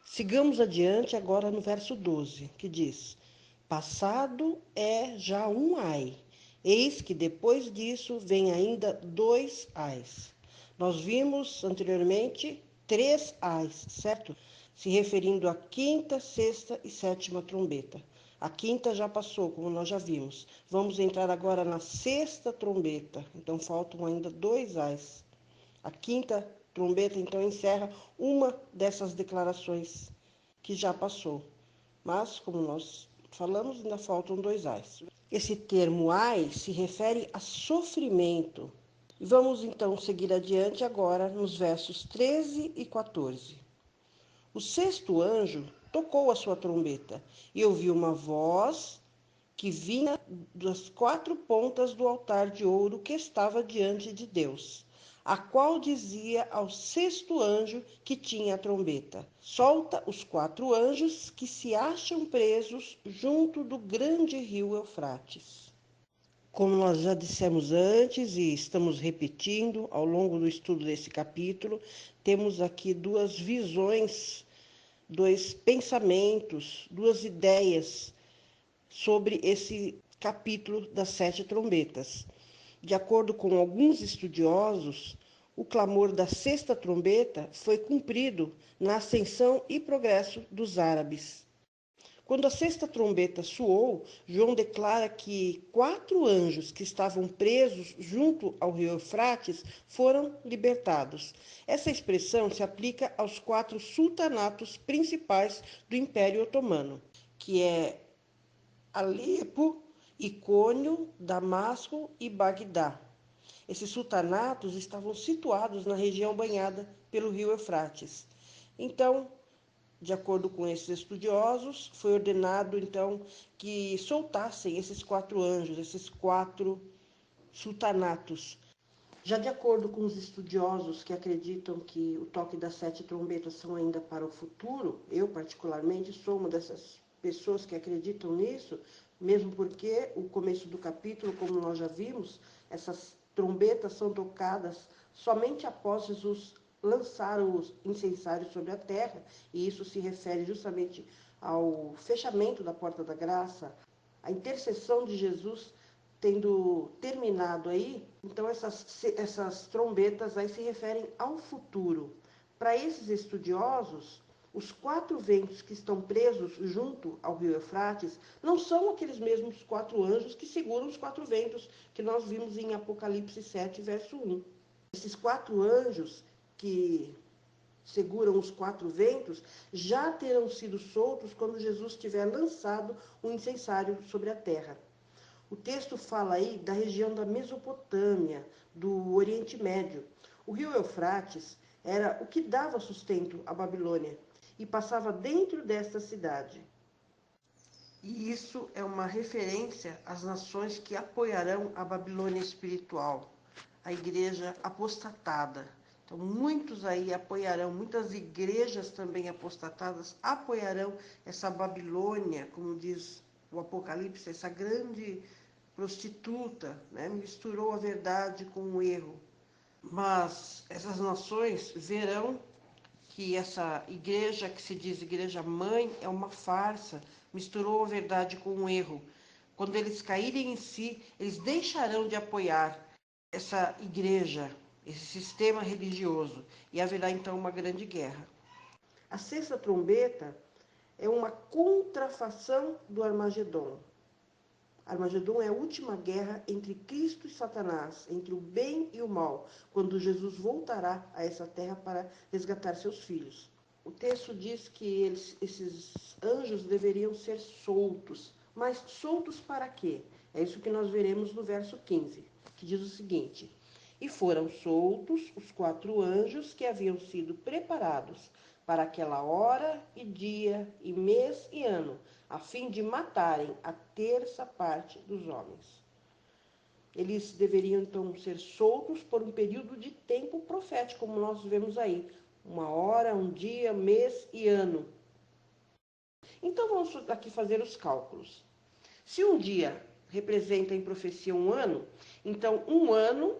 Sigamos adiante agora no verso 12, que diz: Passado é já um ai, eis que depois disso vem ainda dois ais. Nós vimos anteriormente três ais, certo? Se referindo à quinta, sexta e sétima trombeta. A quinta já passou, como nós já vimos. Vamos entrar agora na sexta trombeta, então faltam ainda dois ais. A quinta trombeta, então, encerra uma dessas declarações que já passou. Mas, como nós falamos, ainda faltam dois ais. Esse termo ai se refere a sofrimento. E vamos, então, seguir adiante agora nos versos 13 e 14. O sexto anjo tocou a sua trombeta e ouviu uma voz que vinha das quatro pontas do altar de ouro que estava diante de Deus, a qual dizia ao sexto anjo que tinha a trombeta: Solta os quatro anjos que se acham presos junto do grande rio Eufrates. Como nós já dissemos antes e estamos repetindo ao longo do estudo desse capítulo, temos aqui duas visões, dois pensamentos, duas ideias sobre esse capítulo das sete trombetas. De acordo com alguns estudiosos, o clamor da sexta trombeta foi cumprido na ascensão e progresso dos árabes. Quando a sexta trombeta soou, João declara que quatro anjos que estavam presos junto ao rio Eufrates foram libertados. Essa expressão se aplica aos quatro sultanatos principais do Império Otomano, que é Alepo, Icônio, Damasco e Bagdá. Esses sultanatos estavam situados na região banhada pelo rio Eufrates. Então, de acordo com esses estudiosos, foi ordenado então que soltassem esses quatro anjos, esses quatro sultanatos. Já de acordo com os estudiosos que acreditam que o toque das sete trombetas são ainda para o futuro, eu particularmente sou uma dessas pessoas que acreditam nisso, mesmo porque o começo do capítulo, como nós já vimos, essas trombetas são tocadas somente após Jesus lançar os incensários sobre a terra, e isso se refere justamente ao fechamento da porta da graça, a intercessão de Jesus tendo terminado aí, então essas trombetas aí se referem ao futuro. Para esses estudiosos, os quatro ventos que estão presos junto ao rio Eufrates não são aqueles mesmos quatro anjos que seguram os quatro ventos que nós vimos em Apocalipse 7, verso 1. Esses quatro anjos que seguram os quatro ventos já terão sido soltos quando Jesus tiver lançado o incensário sobre a terra. O texto fala aí da região da Mesopotâmia, do Oriente Médio. O rio Eufrates era o que dava sustento à Babilônia e passava dentro desta cidade. E isso é uma referência às nações que apoiarão a Babilônia espiritual, a igreja apostatada. Então, muitos aí apoiarão, muitas igrejas também apostatadas apoiarão essa Babilônia, como diz o Apocalipse, essa grande prostituta, né? Misturou a verdade com o erro. Mas essas nações verão que essa igreja, que se diz igreja mãe, é uma farsa, misturou a verdade com o erro. Quando eles caírem em si, eles deixarão de apoiar essa igreja, esse sistema religioso, e haverá então uma grande guerra. A sexta trombeta é uma contrafação do Armagedon. Armagedon é a última guerra entre Cristo e Satanás, entre o bem e o mal, quando Jesus voltará a essa terra para resgatar seus filhos. O texto diz que esses anjos deveriam ser soltos. Mas soltos para quê? É isso que nós veremos no verso 15, que diz o seguinte: E foram soltos os quatro anjos que haviam sido preparados para aquela hora e dia e mês e ano, a fim de matarem a terça parte dos homens. Eles deveriam então ser soltos por um período de tempo profético, como nós vemos aí, uma hora, um dia, mês e ano. Então vamos aqui fazer os cálculos. Se um dia representa em profecia um ano, então um ano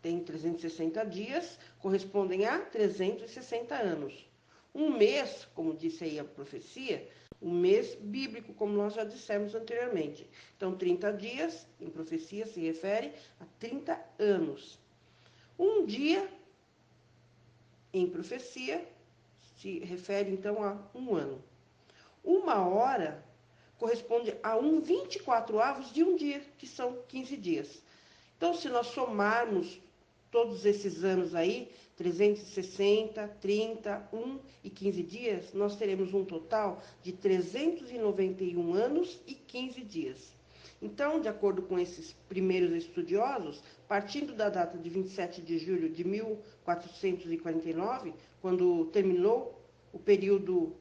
tem 360 dias, correspondem a 360 anos. Um mês, como disse aí a profecia, um mês bíblico, como nós já dissemos anteriormente. Então, 30 dias, em profecia, se refere a 30 anos. Um dia, em profecia, se refere então a um ano. Uma hora corresponde a 24avos de um dia, que são 15 dias. Então, se nós somarmos todos esses anos aí, 360, 30, 1 e 15 dias, nós teremos um total de 391 anos e 15 dias. Então, de acordo com esses primeiros estudiosos, partindo da data de 27 de julho de 1449, quando terminou o período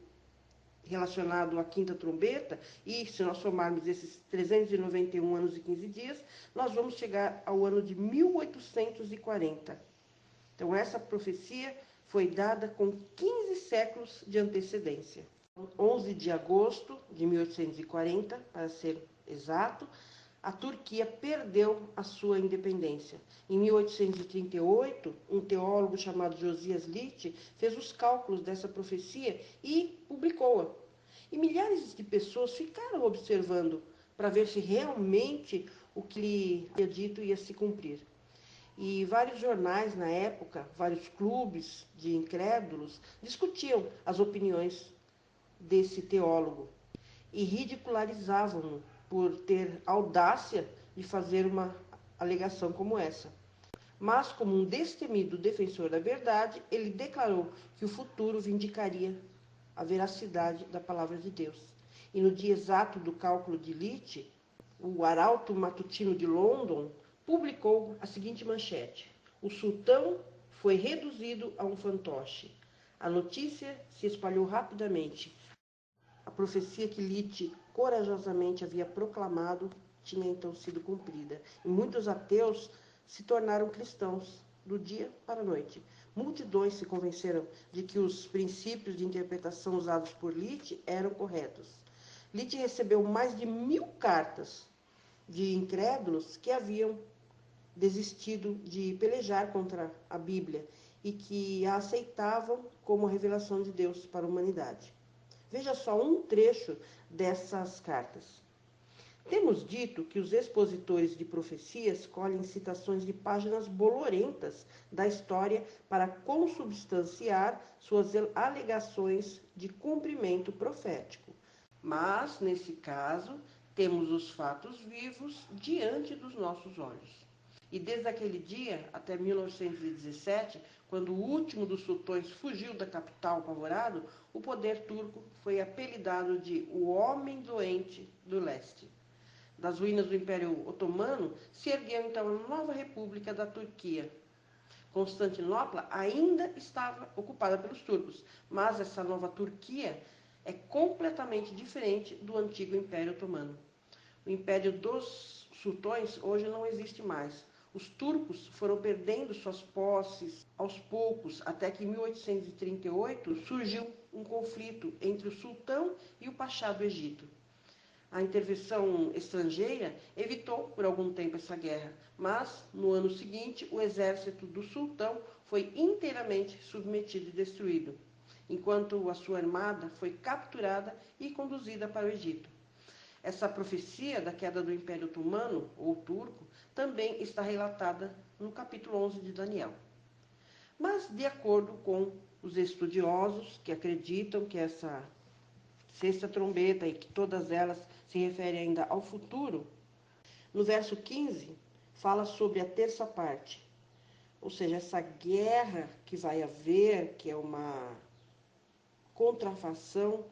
relacionado à quinta trombeta, e se nós somarmos esses 391 anos e 15 dias, nós vamos chegar ao ano de 1840. Então, essa profecia foi dada com 15 séculos de antecedência. 11 de agosto de 1840, para ser exato, a Turquia perdeu a sua independência. Em 1838, um teólogo chamado Josias Licht fez os cálculos dessa profecia e publicou-a. E milhares de pessoas ficaram observando para ver se realmente o que ele havia dito ia se cumprir. E vários jornais na época, vários clubes de incrédulos, discutiam as opiniões desse teólogo e ridicularizavam-no por ter audácia de fazer uma alegação como essa. Mas, como um destemido defensor da verdade, ele declarou que o futuro vindicaria a veracidade da palavra de Deus. E no dia exato do cálculo de Licht, o Arauto Matutino de London publicou a seguinte manchete: o sultão foi reduzido a um fantoche. A notícia se espalhou rapidamente. A profecia que Licht corajosamente havia proclamado tinha então sido cumprida. E muitos ateus se tornaram cristãos do dia para a noite. Multidões se convenceram de que os princípios de interpretação usados por Licht eram corretos. Licht recebeu mais de 1000 cartas de incrédulos que haviam desistido de pelejar contra a Bíblia e que a aceitavam como a revelação de Deus para a humanidade. Veja só um trecho dessas cartas. Temos dito que os expositores de profecias colhem citações de páginas bolorentas da história para consubstanciar suas alegações de cumprimento profético. Mas, nesse caso, temos os fatos vivos diante dos nossos olhos. E desde aquele dia até 1917, quando o último dos sultões fugiu da capital apavorado, o poder turco foi apelidado de o Homem Doente do Leste. Das ruínas do Império Otomano se ergueu então a nova República da Turquia. Constantinopla ainda estava ocupada pelos turcos, mas essa nova Turquia é completamente diferente do antigo Império Otomano. O Império dos Sultões hoje não existe mais. Os turcos foram perdendo suas posses aos poucos, até que em 1838 surgiu um conflito entre o sultão e o pachá do Egito. A intervenção estrangeira evitou por algum tempo essa guerra, mas no ano seguinte o exército do sultão foi inteiramente submetido e destruído, enquanto a sua armada foi capturada e conduzida para o Egito. Essa profecia da queda do Império Otomano, ou turco, também está relatada no capítulo 11 de Daniel. Mas, de acordo com os estudiosos que acreditam que essa sexta trombeta e que todas elas se referem ainda ao futuro, no verso 15 fala sobre a terça parte, ou seja, essa guerra que vai haver, que é uma contrafação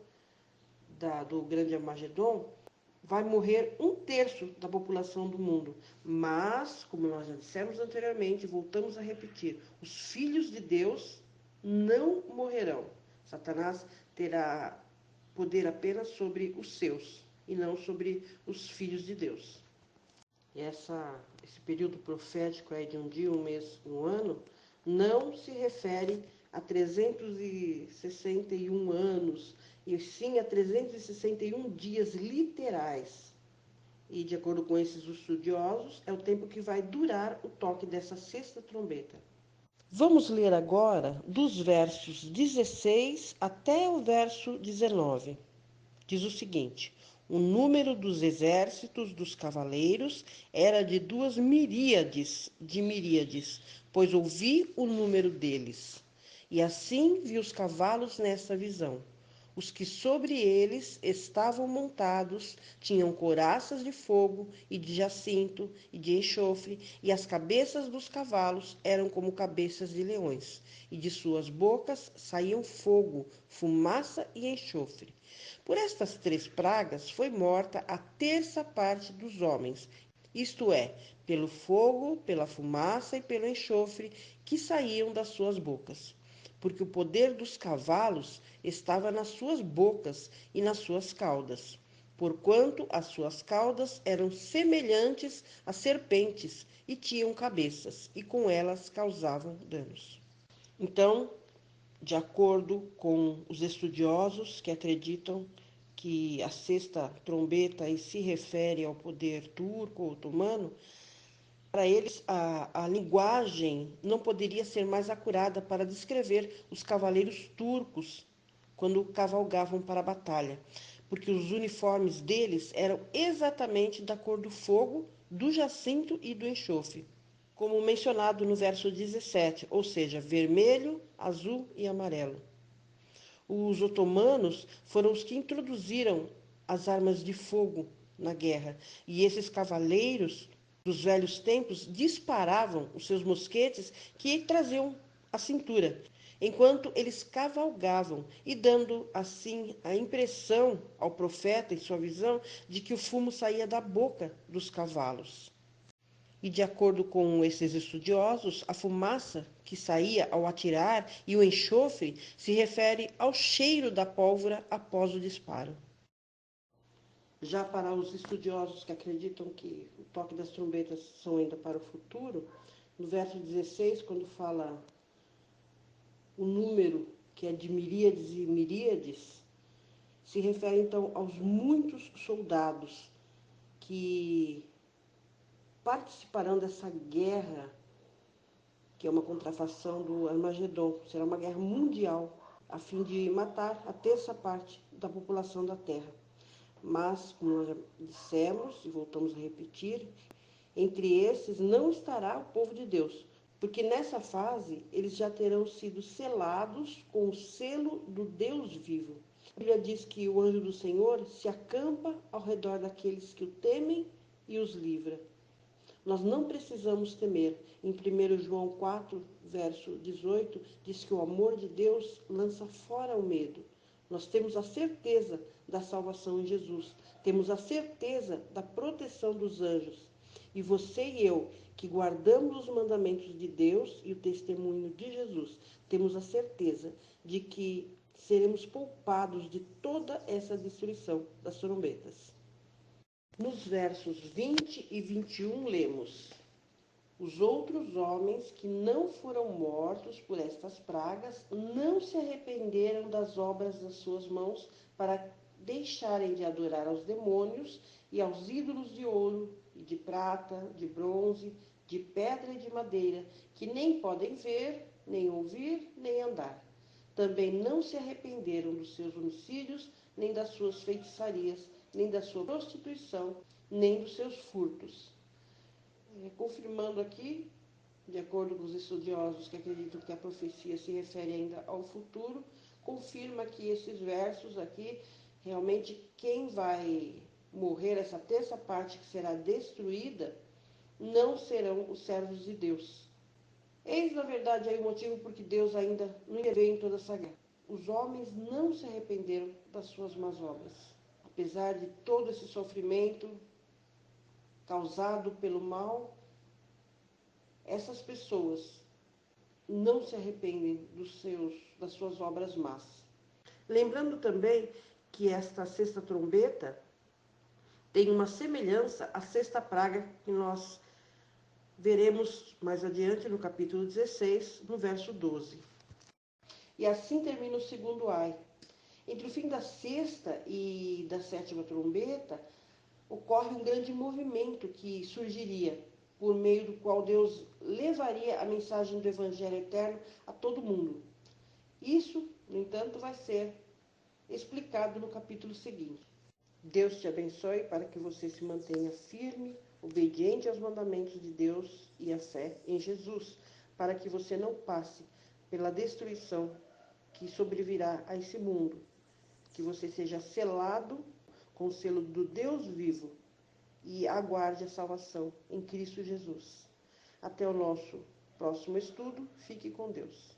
do grande Armagedon, vai morrer 1/3 da população do mundo. Mas, como nós já dissemos anteriormente, voltamos a repetir, os filhos de Deus não morrerão. Satanás terá poder apenas sobre os seus e não sobre os filhos de Deus. E esse período profético aí de um dia, um mês, um ano, não se refere a 361 anos, e sim a 361 dias literais. E, de acordo com esses estudiosos, é o tempo que vai durar o toque dessa sexta trombeta. Vamos ler agora dos versos 16 até o verso 19. Diz o seguinte: o número dos exércitos dos cavaleiros era de 2 miríades, pois ouvi o número deles. E assim vi os cavalos nessa visão. Os que sobre eles estavam montados tinham couraças de fogo e de jacinto e de enxofre, e as cabeças dos cavalos eram como cabeças de leões, e de suas bocas saíam fogo, fumaça e enxofre. Por estas 3 pragas foi morta a terça parte dos homens, isto é, pelo fogo, pela fumaça e pelo enxofre que saíam das suas bocas. Porque o poder dos cavalos estava nas suas bocas e nas suas caudas, porquanto as suas caudas eram semelhantes a serpentes e tinham cabeças, e com elas causavam danos. Então, de acordo com os estudiosos que acreditam que a sexta trombeta aí se refere ao poder turco ou otomano, para eles a linguagem não poderia ser mais acurada para descrever os cavaleiros turcos quando cavalgavam para a batalha, porque os uniformes deles eram exatamente da cor do fogo, do jacinto e do enxofre, como mencionado no verso 17, ou seja, vermelho, azul e amarelo. Os otomanos foram os que introduziram as armas de fogo na guerra, e esses cavaleiros dos velhos tempos disparavam os seus mosquetes que traziam à cintura, enquanto eles cavalgavam, e dando assim a impressão ao profeta em sua visão de que o fumo saía da boca dos cavalos. E de acordo com esses estudiosos, a fumaça que saía ao atirar e o enxofre se refere ao cheiro da pólvora após o disparo. Já para os estudiosos que acreditam que o toque das trombetas são ainda para o futuro, no verso 16, quando fala o número que é de miríades e miríades, se refere então aos muitos soldados que participarão dessa guerra, que é uma contrafação do Armagedon. Será uma guerra mundial, a fim de matar a terça parte da população da Terra. Mas, como nós já dissemos e voltamos a repetir, entre esses não estará o povo de Deus, porque nessa fase eles já terão sido selados com o selo do Deus vivo. A Bíblia diz que o anjo do Senhor se acampa ao redor daqueles que o temem e os livra. Nós não precisamos temer. Em 1 João 4, verso 18, diz que o amor de Deus lança fora o medo. Nós temos a certeza da salvação em Jesus. Temos a certeza da proteção dos anjos. E você e eu, que guardamos os mandamentos de Deus e o testemunho de Jesus, temos a certeza de que seremos poupados de toda essa destruição das trombetas. Nos versos 20 e 21 lemos: os outros homens que não foram mortos por estas pragas não se arrependeram das obras das suas mãos para deixarem de adorar aos demônios e aos ídolos de ouro e de prata, de bronze, de pedra e de madeira, que nem podem ver, nem ouvir, nem andar. Também não se arrependeram dos seus homicídios, nem das suas feitiçarias, nem da sua prostituição, nem dos seus furtos. Confirmando aqui, de acordo com os estudiosos que acreditam que a profecia se refere ainda ao futuro, confirma que esses versos aqui, realmente quem vai morrer, essa terça parte que será destruída, não serão os servos de Deus. Eis, na verdade, aí o motivo por que Deus ainda não interveio em toda essa guerra. Os homens não se arrependeram das suas más obras. Apesar de todo esse sofrimento causado pelo mal, essas pessoas não se arrependem das suas obras más. Lembrando também que esta sexta trombeta tem uma semelhança à sexta praga que nós veremos mais adiante no capítulo 16, no verso 12. E assim termina o segundo ai. Entre o fim da sexta e da sétima trombeta, ocorre um grande movimento que surgiria. por meio do qual Deus levaria a mensagem do Evangelho eterno a todo mundo. Isso, no entanto, vai ser explicado no capítulo seguinte. Deus te abençoe para que você se mantenha firme, obediente aos mandamentos de Deus e à fé em Jesus, para que você não passe pela destruição que sobrevirá a esse mundo, que você seja selado com o selo do Deus vivo e aguarde a salvação em Cristo Jesus. Até o nosso próximo estudo. Fique com Deus.